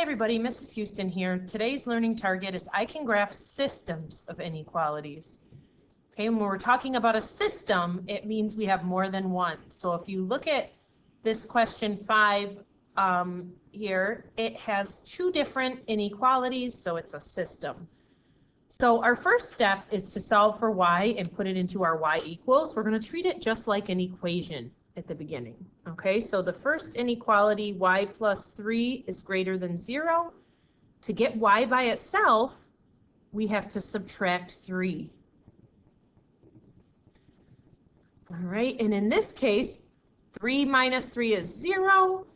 everybody, Mrs. Houston here. Today's learning target is I can graph systems of inequalities. Okay, and when we're talking about a system, it means we have more than one. So if you look at this question 5 here, it has two different inequalities, so it's a system. So our first step is to solve for y and put it into our y equals. We're going to treat it just like an equation at the beginning. Okay, so the first inequality, y plus 3 is greater than 0. To get y by itself, we have to subtract 3. All right, and in this case, 3 minus 3 is 0.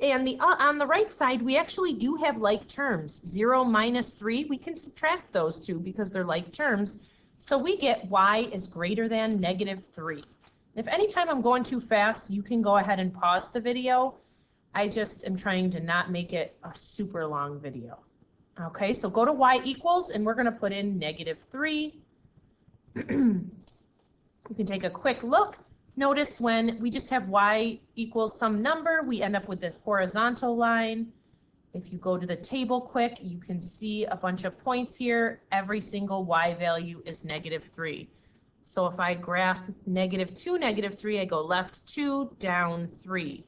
And on the right side, we actually do have like terms. 0 minus 3, we can subtract those two because they're like terms. So we get y is greater than negative 3. If anytime I'm going too fast, you can go ahead and pause the video. I just am trying to not make it a super long video. Okay, so go to y equals, and we're going to put in negative 3. You can take a quick look. Notice when we just have y equals some number, we end up with the horizontal line. If you go to the table quick, you can see a bunch of points here. Every single y value is negative 3. So if I graph negative 2, negative 3, I go left 2, down 3.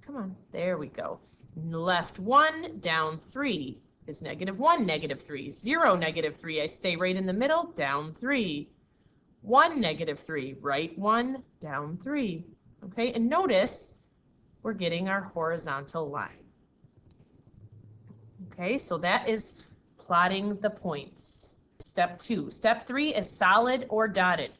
Come on, there we go. Left 1, down 3 is negative 1, negative 3. 0, negative 3, I stay right in the middle, down 3. 1, negative 3, right 1, down 3. Okay, and notice we're getting our horizontal line. Okay, so that is plotting the points. Step 2. Step 3 is solid or dotted.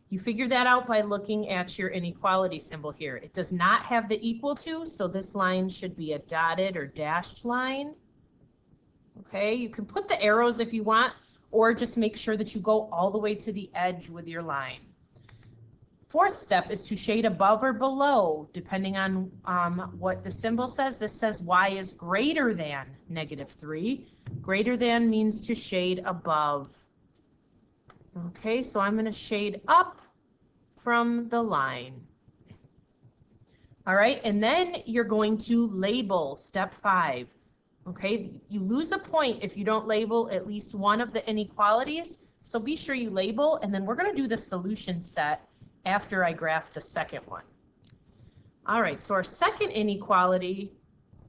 You figure that out by looking at your inequality symbol here. It does not have the equal to, so this line should be a dotted or dashed line. Okay, you can put the arrows if you want, or just make sure that you go all the way to the edge with your line. Fourth step is to shade above or below, depending on what the symbol says. This says y is greater than negative 3. Greater than means to shade above. Okay, so I'm going to shade up from the line. All right, and then you're going to label step 5. Okay, you lose a point if you don't label at least one of the inequalities. So be sure you label, and then we're going to do the solution set after I graph the second one. All right, so our second inequality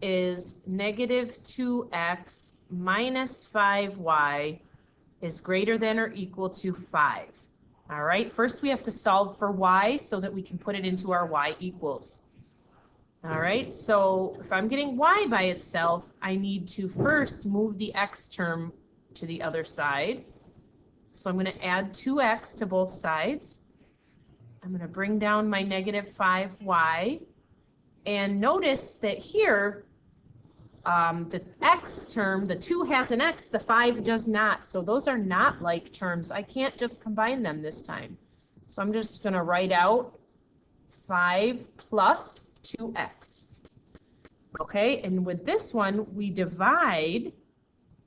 is negative 2x minus 5y is greater than or equal to 5. All right, first we have to solve for y so that we can put it into our y equals. All right, so if I'm getting y by itself, I need to first move the x term to the other side. So I'm going to add 2x to both sides. I'm going to bring down my negative 5y. And notice that here, the x term, the 2 has an x, the 5 does not. So those are not like terms. I can't just combine them this time. So I'm just going to write out 5 plus 2x. Okay, and with this one, we divide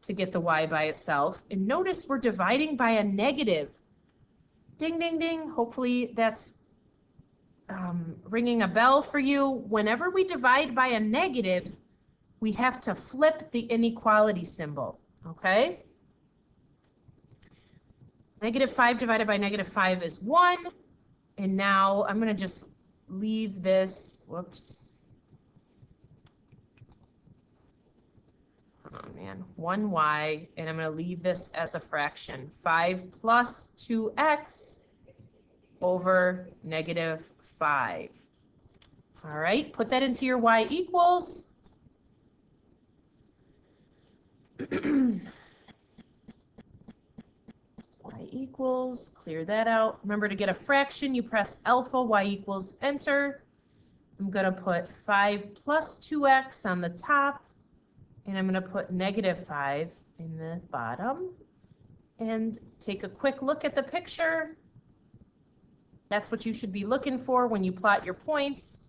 to get the y by itself. And notice we're dividing by a negative. Ding, ding, ding. Hopefully that's ringing a bell for you. Whenever we divide by a negative, we have to flip the inequality symbol, okay? Negative 5 divided by negative 5 is 1. And now I'm going to just leave this, whoops. Oh man, 1y, and I'm going to leave this as a fraction. 5 plus 2x over negative 5. All right, put that into your y equals. Y equals, clear that out. Remember, to get a fraction, you press alpha, y equals enter. I'm going to put 5 plus 2x on the top, and I'm going to put negative 5 in the bottom. And take a quick look at the picture. That's what you should be looking for when you plot your points.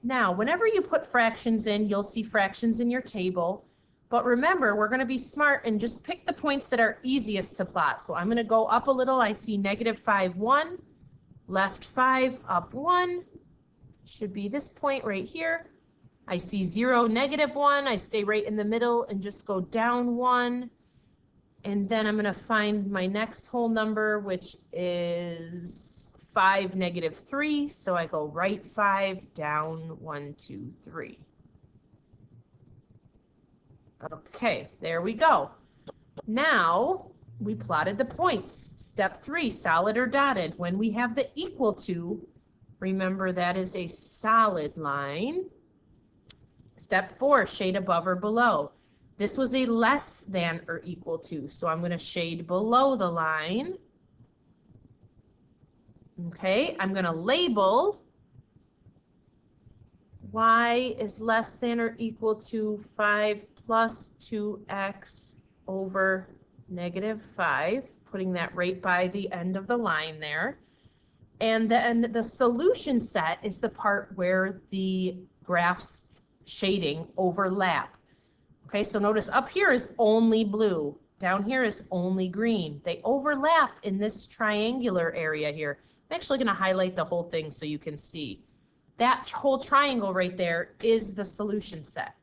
Now, whenever you put fractions in, you'll see fractions in your table. But remember, we're going to be smart and just pick the points that are easiest to plot. So I'm going to go up a little. I see negative 5, 1, left 5, up 1. Should be this point right here. I see 0, -1. I stay right in the middle and just go down 1. And then I'm going to find my next whole number, which is 5, -3. So I go right 5, down 1, 2, 3. Okay, there we go. Now we plotted the points. Step 3, solid or dotted. When we have the equal to, remember that is a solid line. Step 4, shade above or below. This was a less than or equal to, so I'm going to shade below the line. Okay, I'm going to label y is less than or equal to 5 plus 2x over -5, putting that right by the end of the line there. And then the solution set is the part where the graphs shading overlap. Okay, so notice up here is only blue. Down here is only green. They overlap in this triangular area here. I'm actually going to highlight the whole thing so you can see. That whole triangle right there is the solution set.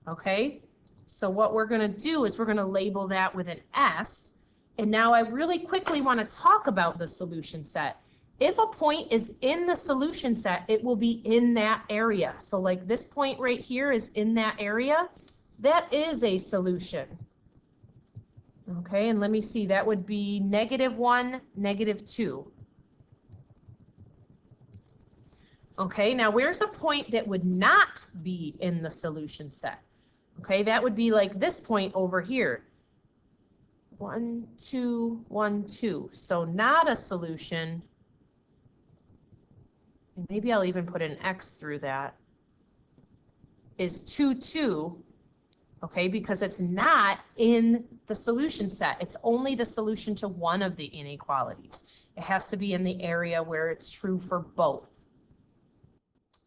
Okay, so what we're going to do is we're going to label that with an S. And now I really quickly want to talk about the solution set. If a point is in the solution set, it will be in that area. So like this point right here is in that area. That is a solution. Okay, and let me see, that would be -1, -2. Okay, now where's a point that would not be in the solution set? Okay, that would be like this point over here. 1, 2, 1, 2. So not a solution. And maybe I'll even put an X through that. Is 2, 2. Okay, because it's not in the solution set. It's only the solution to one of the inequalities. It has to be in the area where it's true for both.